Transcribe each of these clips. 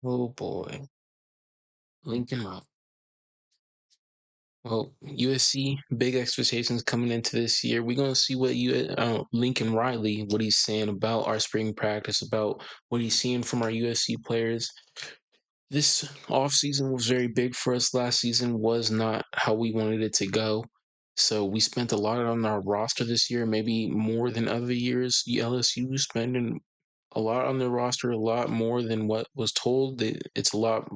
Oh boy, Lincoln Rock. Well, USC, big expectations coming into this year. We're gonna see what Lincoln Riley, what he's saying about our spring practice, about what he's seeing from our USC players. This offseason was very big for us. Last season was not how we wanted it to go. So we spent a lot on our roster this year, maybe more than other years. LSU spending a lot on their roster, a lot more than what was told. It's a lot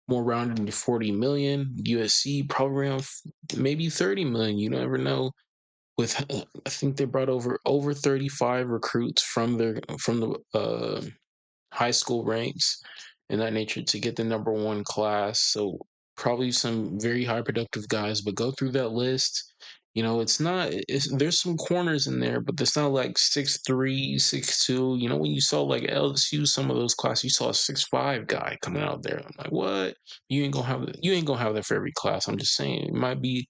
more rounded into 40 million. USC probably around maybe 30 million. You never know. With I think they brought over 35 recruits from the high school ranks and that nature to get the number one class. So probably some very high productive guys, but go through that list. It's not. There's some corners in there, but it's not like 6'3", 6'2". When you saw like LSU, some of those classes, you saw a 6'5" guy coming out there. I'm like, what? You ain't gonna have that for every class. I'm just saying, it might be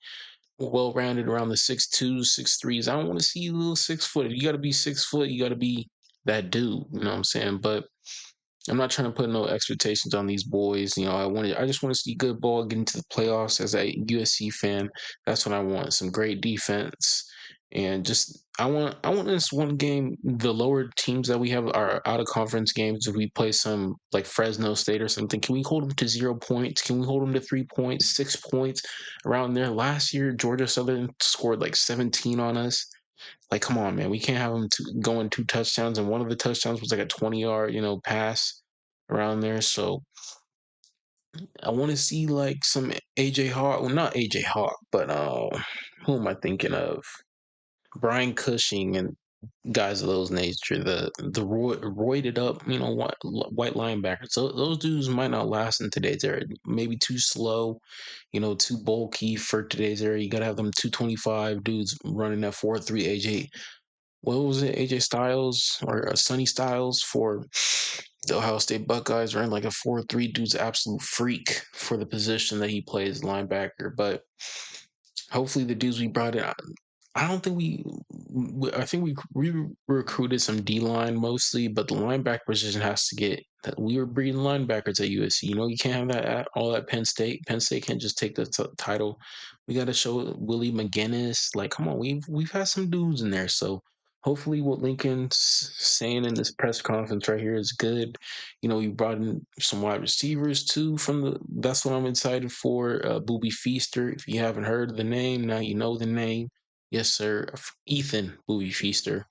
well rounded around the 6'2", 6'3s. I don't want to see you little 6 foot. If you got to be 6 foot, you got to be that dude. You know what I'm saying? But I'm not trying to put no expectations on these boys. I just want to see good ball get into the playoffs as a USC fan. That's what I want. Some great defense. And just I want this one game. The lower teams that we have are out of conference games. If we play some like Fresno State or something, can we hold them to 0 points? Can we hold them to 3 points, 6 points around there? Last year, Georgia Southern scored like 17 on us. Like, come on, man. We can't have them going 2 touchdowns, and one of the touchdowns was like a 20-yard, pass around there. So I want to see like some AJ Hawk. Well, not AJ Hawk, but who am I thinking of? Brian Cushing and guys of those nature. The roided up, white linebackers. So those dudes might not last in today's era. Maybe too slow, too bulky for today's era. You gotta have them 225 dudes running that 4-3 AJ. What was it, AJ Styles or Sonny Styles for the Ohio State Buckeyes ran like a 4-3. Dude's absolute freak for the position that he plays linebacker. But hopefully the dudes we brought in, I don't think I think we recruited some D line mostly, but the linebacker position has to get that. We were breeding linebackers at USC. You can't have that all at Penn State. Penn State can't just take the title. We got to show Willie McGinnis. Like, come on, we've had some dudes in there. So hopefully, what Lincoln's saying in this press conference right here is good. We brought in some wide receivers too from the. That's what I'm excited for. Booby Feaster. If you haven't heard the name, now you know the name. Yes, sir. Ethan Bowie Feaster.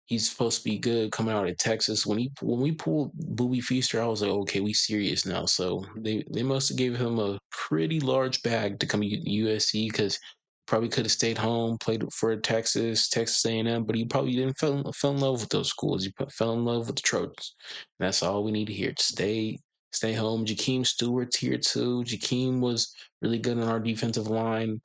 He's supposed to be good coming out of Texas. When we pulled Bowie Feaster, I was like, okay, we serious now. So they must have gave him a pretty large bag to come to USC because probably could have stayed home, played for Texas A&M, but he probably didn't fell in love with those schools. Fell in love with the Trojans. And that's all we need to hear. Stay home. Jakeem Stewart's here too. Jakeem was really good on our defensive line.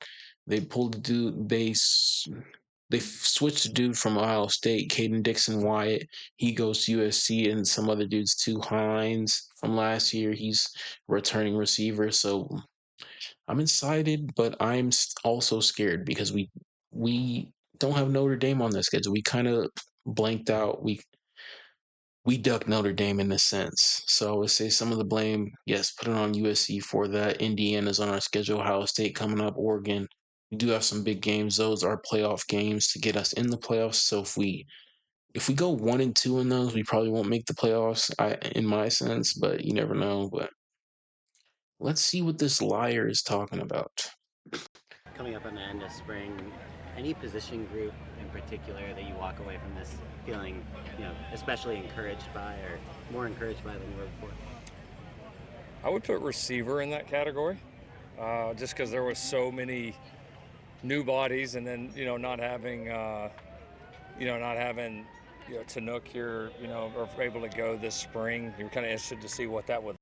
They pulled the dude. They switched the dude from Ohio State, Caden Dixon Wyatt. He goes to USC, and some other dudes too. Hines from last year. He's a returning receiver. So I'm excited, but I'm also scared because we don't have Notre Dame on the schedule. We kind of blanked out. We ducked Notre Dame in a sense. So I would say some of the blame, yes, put it on USC for that. Indiana's on our schedule. Ohio State coming up. Oregon. We do have some big games. Those are playoff games to get us in the playoffs. So if we go 1-2 in those, we probably won't make the playoffs. In my sense, but you never know. But let's see what this liar is talking about. Coming up on the end of spring, any position group in particular that you walk away from this feeling, especially encouraged by or more encouraged by than you were before? I would put receiver in that category, just because there was so many new bodies, and then not having Tanook here, or able to go this spring. You're kind of interested to see what that would.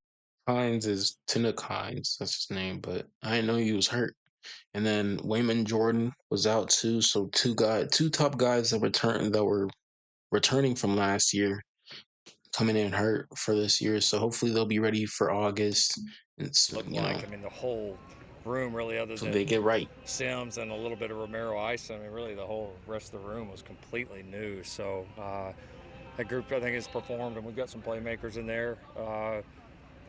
Hines is Tinook Hines. That's his name, but I didn't know he was hurt. And then Wayman Jordan was out too. So two top guys that were returning from last year, coming in hurt for this year. So hopefully they'll be ready for August. It's Look like. I mean, the whole room, really, other so than they get right. Sims and a little bit of Romero Ice, I mean, really the whole rest of the room was completely new. So that group, I think, has performed, and we've got some playmakers in there.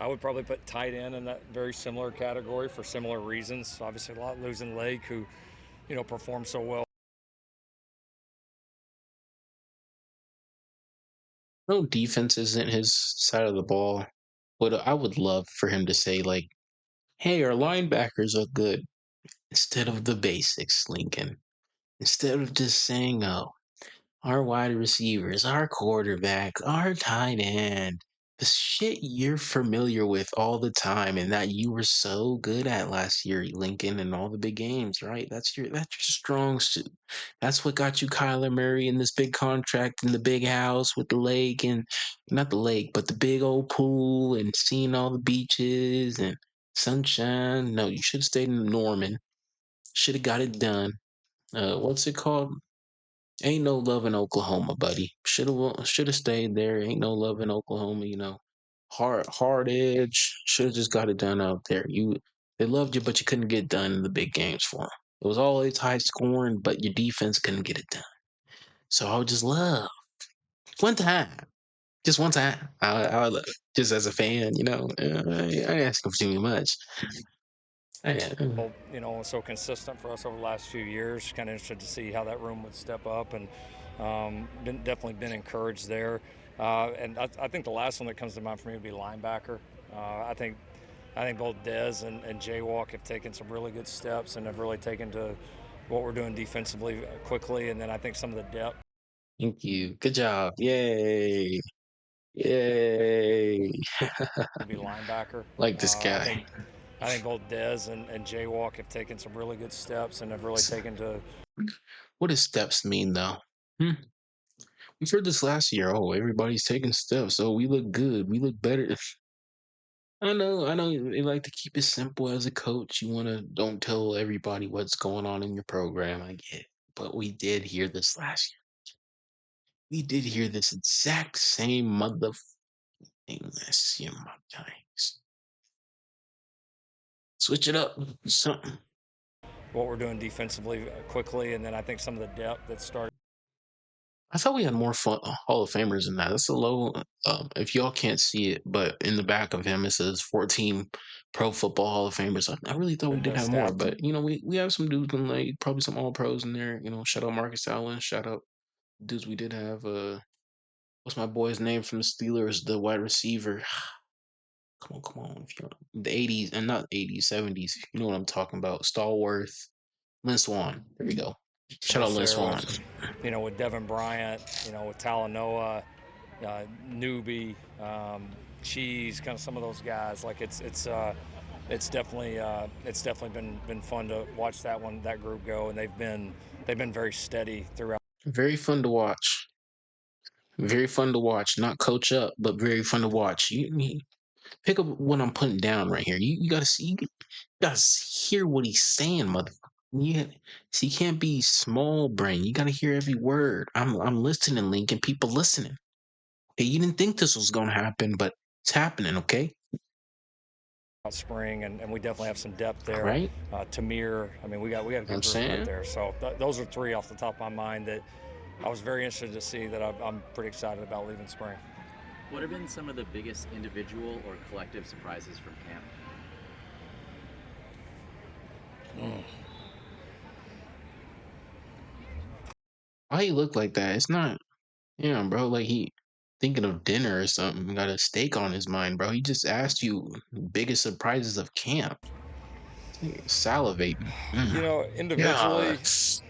I would probably put tight end in that very similar category for similar reasons. Obviously, a lot losing Lake, who, performed so well. No, defense isn't his side of the ball. But I would love for him to say, like, hey, our linebackers are good instead of the basics, Lincoln. Instead of just saying, oh, our wide receivers, our quarterback, our tight end, the shit you're familiar with all the time and that you were so good at last year, Lincoln, in all the big games, right? That's your strong suit. That's what got you Kyler Murray in this big contract in the big house with the lake and not the lake, but the big old pool and seeing all the beaches and sunshine. No, you should have stayed in Norman. Should have got it done. What's it called? Ain't no love in Oklahoma, buddy. Shoulda stayed there. Ain't no love in Oklahoma, Hard edge. Shoulda just got it done out there. They loved you, but you couldn't get done in the big games for them. It was always high scoring, but your defense couldn't get it done. So I would just love one time, just one time. I would love, just as a fan, I ain't asking for too much. I, So consistent for us over the last few years. Kind of interested to see how that room would step up, and definitely been encouraged there. And I think the last one that comes to mind for me would be linebacker. I think both Dez and Jaywalk have taken some really good steps and have really taken to what we're doing defensively quickly. And then I think some of the depth Thank you. Good job. Yay. Yay. would be linebacker. Like this Uh, I guy. think I think both Dez and Jaywalk have taken some really good steps and have really taken to What does steps mean, though? Hmm? We've heard this last year. Oh, everybody's taking steps. Oh, we look good. We look better. I know. They like to keep it simple as a coach. You want to don't tell everybody what's going on in your program. I get it. But we did hear this last year. We did hear this exact same mother thing last year, my guys. Switch it up. Something. what we're doing defensively quickly, and then I think some of the depth that started. I thought we had more fun, Hall of Famers than that. That's a low. If y'all can't see it, but in the back of him it says 14 Pro Football Hall of Famers. I really thought we did have Staff more, but we have some dudes in like probably some All Pros in there. Shout out Marcus Allen. Shout out dudes we did have. What's my boy's name from the Steelers? The wide receiver. Come on. If you the 80s and not 80s, 70s. You know what I'm talking about. Stallworth, Lynn Swan. There we go. Shout out Lynn Swan. With Devin Bryant, with Talanoa, Newbie, Cheese, kind of some of those guys. Like it's definitely been fun to watch that group go, and they've been very steady throughout. Very fun to watch. Very fun to watch. Not coach up, but very fun to watch. You pick up what I'm putting down right here. You gotta see. You gotta hear what he's saying, mother. Yeah. See, you can't be small brain. You gotta hear every word. I'm listening, Lincoln. People listening. Hey, you didn't think this was gonna happen, but it's happening. Okay. Spring, and we definitely have some depth All there. right. Tamir, I mean, we got a good I'm group right saying. there. So those are three off the top of my mind that I was very interested to see, that I'm pretty excited about leaving spring. What have been some of the biggest individual or collective surprises from camp? Why he look like that? It's not. Yeah, bro. Like he thinking of dinner or something. Got a steak on his mind, bro. He just asked you biggest surprises of camp. Salivating. Individually, Yes.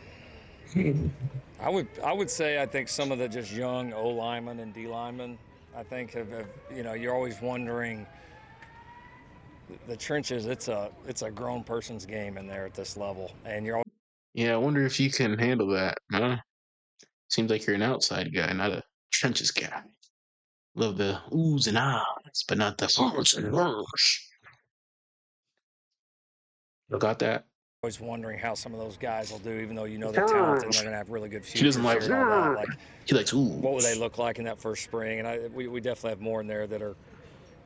I would say I think some of the just young O linemen and D linemen, I think have you're always wondering, the trenches. It's a grown person's game in there at this level, and you're Yeah, I wonder if you can handle that, huh? Seems like you're an outside guy, not a trenches guy. Love the oohs and ahs, but not the hurs and hurs. You got that? always wondering how some of those guys will do, even though they're talented and Hurs. they're going to have really good He doesn't futures like. here and all that. Like, He likes what would they oohs. look like in that first spring? And we definitely have more in there that are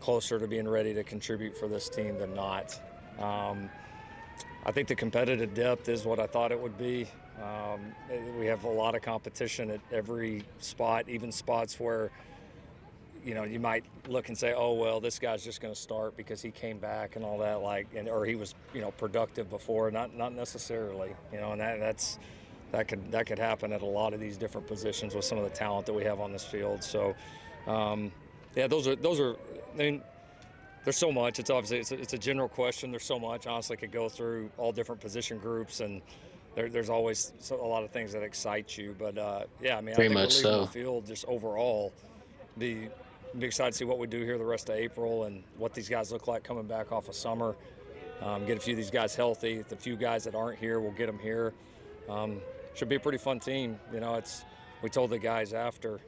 closer to being ready to contribute for this team than not. I think the competitive depth is what I thought it would be. We have a lot of competition at every spot, even spots where you might look and say, oh well, this guy's just going to start because he came back and all that, or he was productive before. Not necessarily, and that could happen at a lot of these different positions with some of the talent that we have on this field. So, yeah, those are. I mean, there's so much. It's obviously it's a general question. There's so much. Honestly, could go through all different position groups, and there's always a lot of things that excite you. But yeah, I mean, I Very think we're much leaving the so. field just overall. Be excited to see what we do here the rest of April and what these guys look like coming back off of summer. Get a few of these guys healthy. The few guys that aren't here, we'll get them here. Should be a pretty fun team. We told the guys after.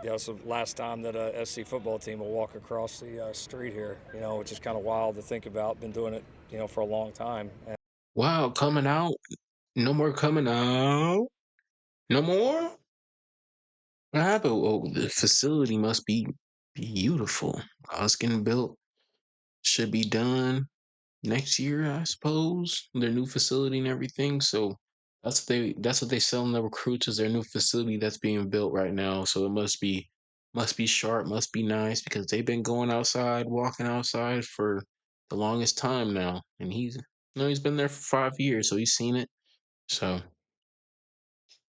It's the last time that a SC football team will walk across the street here. Which is kind of wild to think about. Been doing it, for a long time. Wow, coming out. No more coming out. No more? What happened? Oh, the facility must be beautiful. It's getting built. Should be done next year, I suppose. Their new facility and everything. So that's what they sell in the recruits is their new facility that's being built right now. So it must be sharp, must be nice because they've been going outside, walking outside for the longest time now. And he's been there for 5 years, so he's seen it. So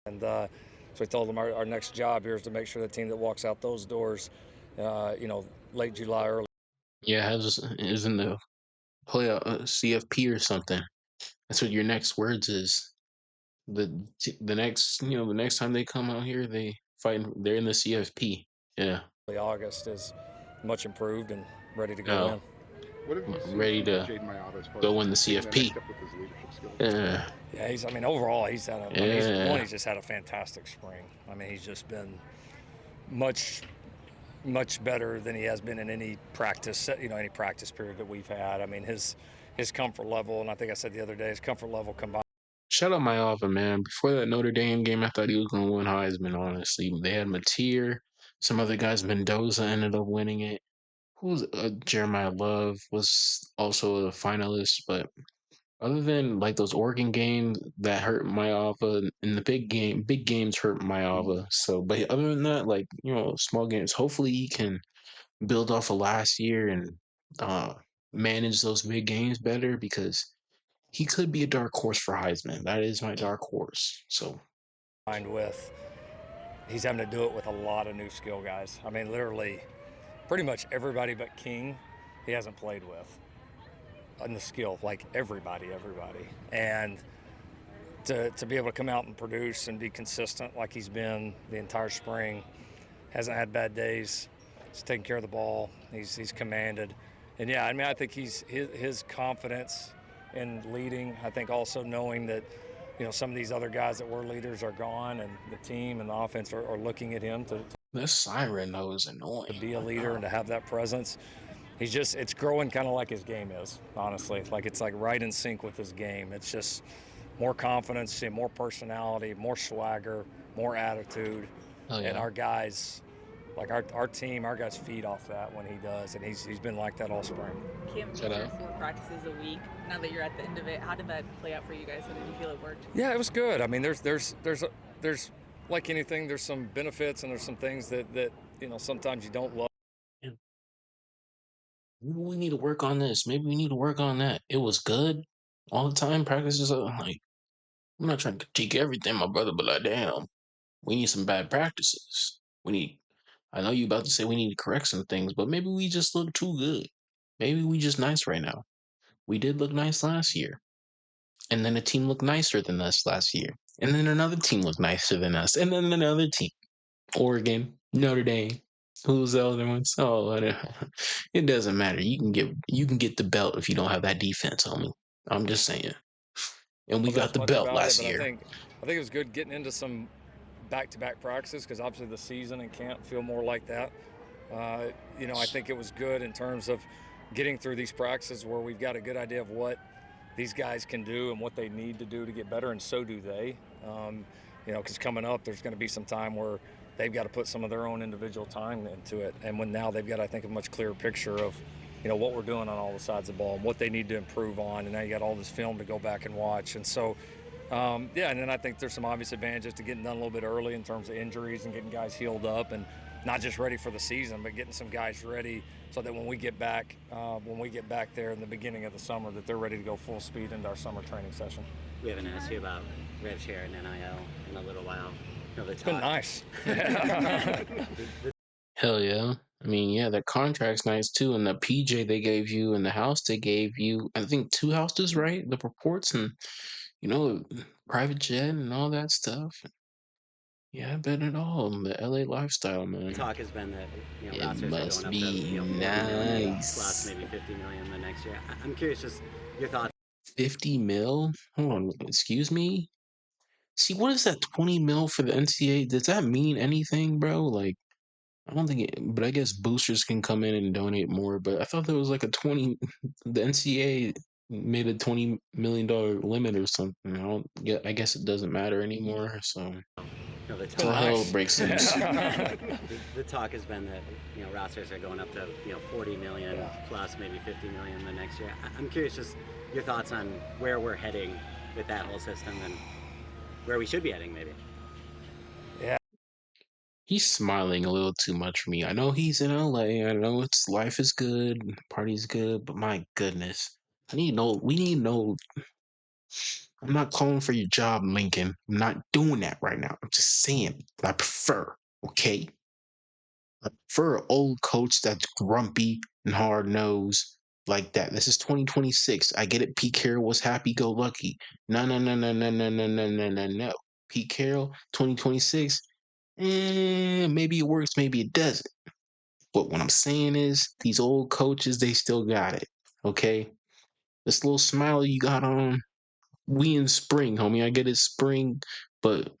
And so we told them our next job here is to make sure the team that walks out those doors, late July, early yeah, is in the play a CFP or something. That's what your next words is. The next time they come out here, they're in the CFP. Yeah. August is much improved and ready to go Oh, in. What have you seen ready from to Jaden Mayava as far as go in the taking that next CFP. step with his leadership skills? Yeah. Yeah, overall, Yeah. he's just had a fantastic spring. I mean, he's just been much, much better than he has been in any practice, any practice period that we've had. I mean, his comfort level, and I think I said the other day, his comfort level combined. Shout out my offer, man. Before that Notre Dame game, I thought he was gonna win Heisman, honestly. They had Mateer, some other guys, Mendoza ended up winning it. Jeremiah Love was also a finalist, but other than like those Oregon games that hurt Mayava in the big games hurt Mayava. So, but other than that, like small games. Hopefully, he can build off of last year and uh, manage those big games better because he could be a dark horse for Heisman. That is my dark horse. So, With he's having to do it with a lot of new skill guys. I mean, literally, pretty much everybody but King, he hasn't played with on the skill, like everybody, and to be able to come out and produce and be consistent like he's been the entire spring, hasn't had bad days. He's taking care of the ball. He's commanded, and yeah, I mean, I think his confidence in leading. I think also knowing that some of these other guys that were leaders are gone, and the team and the offense are looking at him to this siren though is annoying. be a leader and to have that presence. It's growing kind of like his game is, honestly. It's like right in sync with his game. It's just more confidence, more personality, more swagger, more attitude. Oh And yeah. our guys, like our team, our guys feed off that when he does. And he's been like that all spring. Cam, Shout there out. 4 practices a week. Now that you're at the end of it, how did that play out for you guys? How did you feel it worked? Yeah, it was good. I mean, there's like anything, there's some benefits and there's some things that sometimes you don't love. Maybe we need to work on this. Maybe we need to work on that. It was good all the time. Practices are like I'm not trying to critique everything, my brother, but like damn, we need some bad practices. We need. I know you about to say we need to correct some things, but maybe we just look too good. Maybe we just nice right now. We did look nice last year, and then a team looked nicer than us last year, and then another team looked nicer than us, and then another team. Oregon, Notre Dame. Who's the other ones? Oh, it doesn't matter. You can get the belt if you don't have that defense, homie. I'm just saying. And we got As the much belt about it, last but year. I think it was good getting into some back-to-back practices because obviously the season and camp feel more like that. I think it was good in terms of getting through these practices where we've got a good idea of what these guys can do and what they need to do to get better, and so do they. Because coming up, there's going to be some time where they've got to put some of their own individual time into it, and when now they've got, I think, a much clearer picture of what we're doing on all the sides of the ball and what they need to improve on, and now you got all this film to go back and watch, and so. And then I think there's some obvious advantages to getting done a little bit early in terms of injuries and getting guys healed up and not just ready for the season, but getting some guys ready so that when we get back there in the beginning of the summer, that they're ready to go full speed into our summer training session. We haven't asked you about rev share and NIL in a little while. It's been nice. Hell yeah. I mean, yeah, that contract's nice too. And the PJ they gave you and the house they gave you, I think 2 houses, right? The reports and, you know, private jet and all that stuff. Yeah, I bet it all. The LA lifestyle, The man. talk has been that It rosters are must going up to be 40 million plus nice. maybe 50 million the next year. I'm curious, just your thoughts. 50 mil? Hold on, excuse me? See, what is that 20 mil for the NCAA? Does that mean anything, bro? Like, I don't think it, but I guess boosters can come in and donate more. But I thought there was like a 20, the NCAA made a $20 million limit or something. I don't get, I guess it doesn't matter anymore. So, The till talk, hell breaks loose. the talk has been that rosters are going up to 40 million plus maybe 50 million the next year. I'm curious, just your thoughts on where we're heading with that whole system and where we should be heading, maybe. He's smiling a little too much for me. I know he's in LA. I know it's life is good, party's good, but my goodness. We need no, I'm not calling for your job, Lincoln. I'm not doing that right now. I'm just saying what I prefer, okay? I prefer an old coach that's grumpy and hard nosed like that. This is 2026. I get it. Pete Carroll was happy go lucky. No, no, no, no, no, no, no, no, no, no, no. Pete Carroll, 2026. Maybe it works, maybe it doesn't. But what I'm saying is, these old coaches, they still got it. Okay? This little smile you got on, we in spring, homie. I get it spring, but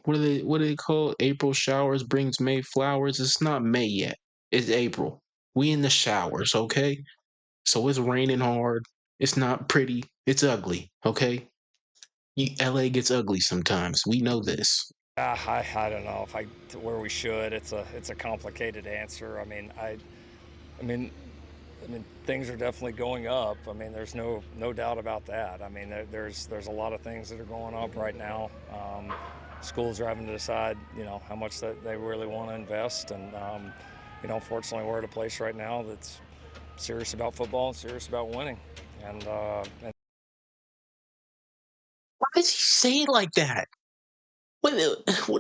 what do they call it? April showers brings May flowers. It's not May yet. It's April. We in the showers, okay? So it's raining hard. It's not pretty. It's ugly, okay? LA gets ugly sometimes. We know this. I don't know if where we should. It's a complicated answer. I mean, things are definitely going up. I mean, there's no doubt about that. I mean, there's a lot of things that are going up right now. Schools are having to decide, how much that they really want to invest, and fortunately, we're at a place right now that's serious about football and serious about winning, and Why does he say it like that? What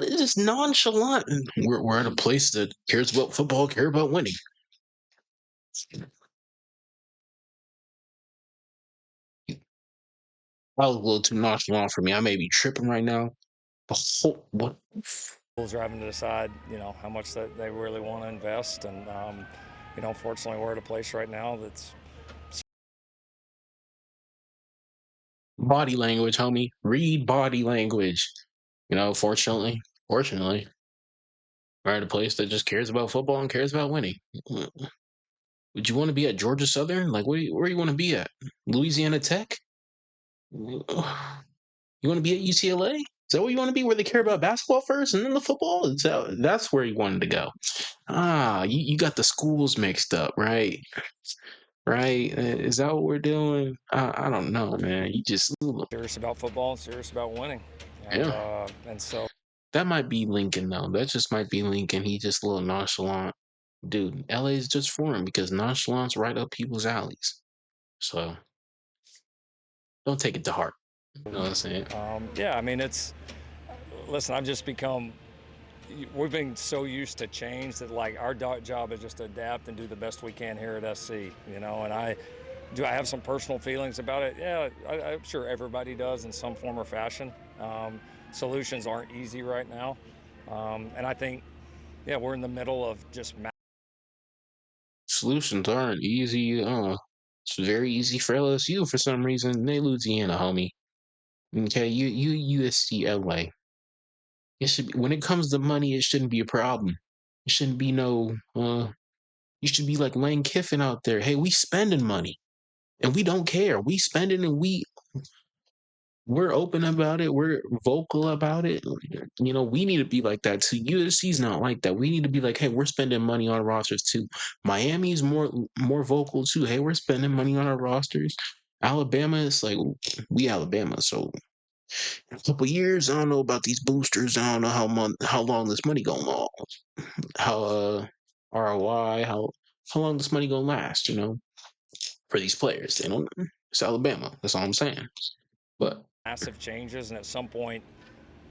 is this nonchalant? We're at a place that cares about football, care about winning. That was a little too nonchalant for me. I may be tripping right now. But what? schools are having to decide, how much that they really want to invest, and fortunately, we're at a place right now that's Body language, homie. Read body language. Fortunately, we're at a place that just cares about football and cares about winning. Would you want to be at Georgia Southern? Like, where you want to be at? Louisiana Tech? You want to be at UCLA? Is that where you want to be? Where they care about basketball first and then the football? That's where you wanted to go. You got the schools mixed up, right? Right? Is that what we're doing? I don't know, man. You just serious about football and serious about winning, yeah. and so That might be Lincoln though. That just might be Lincoln. He just a little nonchalant. Dude, LA is just for him because nonchalant's right up people's alleys. So don't take it to heart. You know what I'm saying? yeah, I mean, listen, I've just become. We've been so used to change that like our job is just to adapt and do the best we can here at SC, and I have some personal feelings about it. Yeah, I'm sure everybody does in some form or fashion. Solutions aren't easy right now, and I think, yeah, we're in the middle of just Solutions aren't easy. It's very easy for LSU for some reason. They Louisiana, homie. Okay, you USC LA. It should be, when it comes to money, it shouldn't be a problem. It shouldn't be no you should be like Lane Kiffin out there. Hey, we spending money and we don't care. We spend it and we're open about it. We're vocal about it. We need to be like that too. USC's not like that. We need to be like, hey, we're spending money on rosters too. Miami's more vocal too. Hey, we're spending money on our rosters. Alabama is like, we Alabama, so In a couple years, I don't know about these boosters. I don't know how long this money gonna last. How ROI, how long this money gonna last? For these players. They don't. It's Alabama. That's all I'm saying. But Massive changes, and at some point,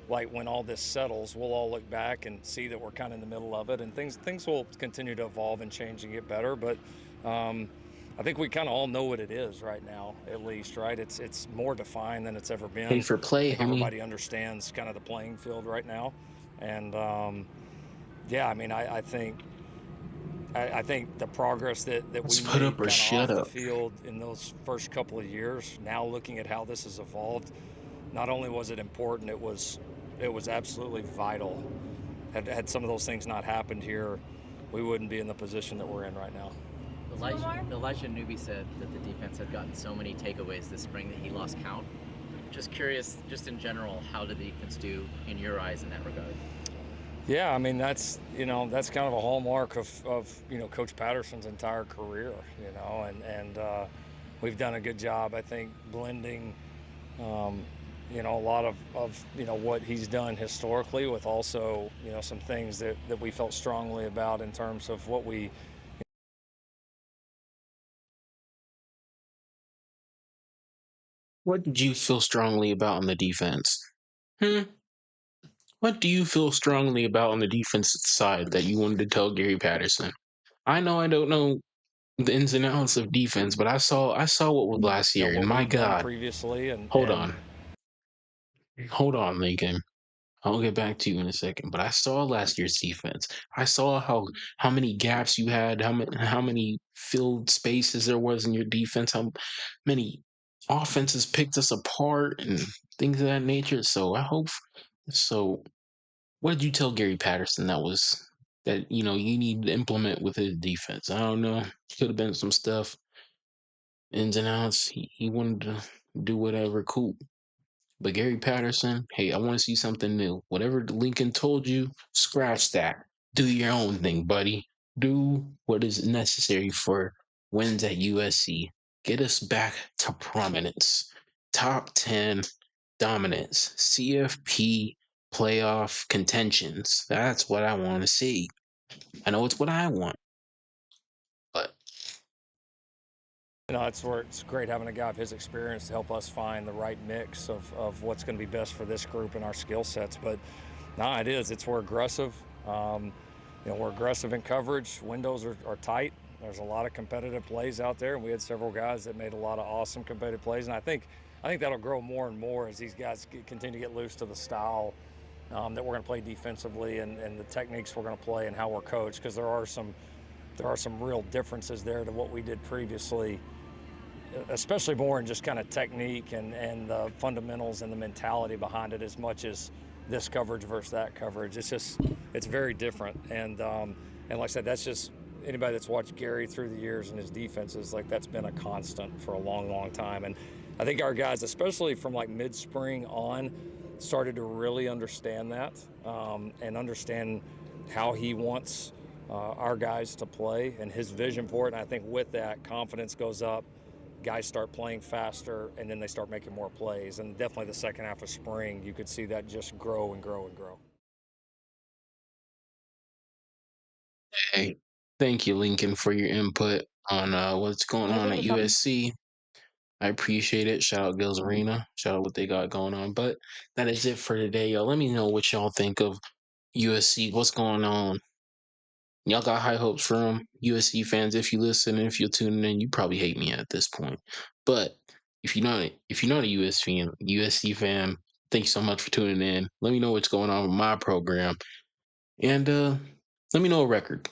like when all this settles, we'll all look back and see that we're kind of in the middle of it, and things will continue to evolve and change and get better. But I think we kind of all know what it is right now, at least, right? It's more defined than it's ever pay been. for I play, think homie. everybody understands kind of the playing field right now, and yeah, I mean, I think the progress that we Let's put up made or kind of shut off the up. field in those first couple of years, now looking at how this has evolved, not only was it important, it was absolutely vital. Had some of those things not happened here, we wouldn't be in the position that we're in right now. Elijah Newby said that the defense had gotten so many takeaways this spring that he lost count. Just curious, just in general, how did the defense do in your eyes in that regard? Yeah, I mean that's kind of a hallmark of Coach Patterson's entire career, and we've done a good job, I think, blending a lot of what he's done historically with also some things that we felt strongly about in terms of what we. What did you feel strongly about on the defense? Hmm. What do you feel strongly about on the defensive side that you wanted to tell Gary Patterson? I know I don't know the ins and outs of defense, but I saw what was last year, and What my we've done God, previously, and hold and on, hold on, Lincoln. I'll get back to you in a second, but I saw last year's defense. I saw how many gaps you had, how many filled spaces there was in your defense, how many offenses picked us apart and things of that nature. So I hope so. What did you tell Gary Patterson that you need to implement with his defense? I don't know. Could have been some stuff, ins and outs. He wanted to do whatever, cool. But Gary Patterson, hey, I want to see something new. Whatever Lincoln told you, scratch that. Do your own thing, buddy. Do what is necessary for wins at USC. Get us back to prominence. Top 10 dominance. CFP playoff contentions. That's what I want to see. I know it's what I want, but it's where it's great having a guy of his experience to help us find the right mix of what's going to be best for this group and our skill sets. But no, it is. It's we're aggressive. Um, we're aggressive in coverage. Windows are tight. There's a lot of competitive plays out there, and we had several guys that made a lot of awesome competitive plays. And I think that'll grow more and more as these guys continue to get loose to the style that we're going to play defensively and the techniques we're going to play and how we're coached. Because there are some real differences there to what we did previously, especially more in just kind of technique and the fundamentals and the mentality behind it, as much as this coverage versus that coverage. It's very different. And like I said, that's just anybody that's watched Gary through the years and his defenses, like that's been a constant for a long, long time. And I think our guys, especially from like mid-spring on, started to really understand that and understand how he wants our guys to play and his vision for it. And I think with that, confidence goes up, guys start playing faster, and then they start making more plays. And definitely the second half of spring, you could see that just grow and grow and grow. hey, thank you, Lincoln, for your input on what's going on at USC. I appreciate it. Shout out Gills Arena. Shout out what they got going on. But that is it for today, y'all. Let me know what y'all think of USC. What's going on? Y'all got high hopes for them. USC fans, if you listen and if you're tuning in, you probably hate me at this point. But if you're not a USC fan, thank you so much for tuning in. Let me know what's going on with my program. And let me know a record.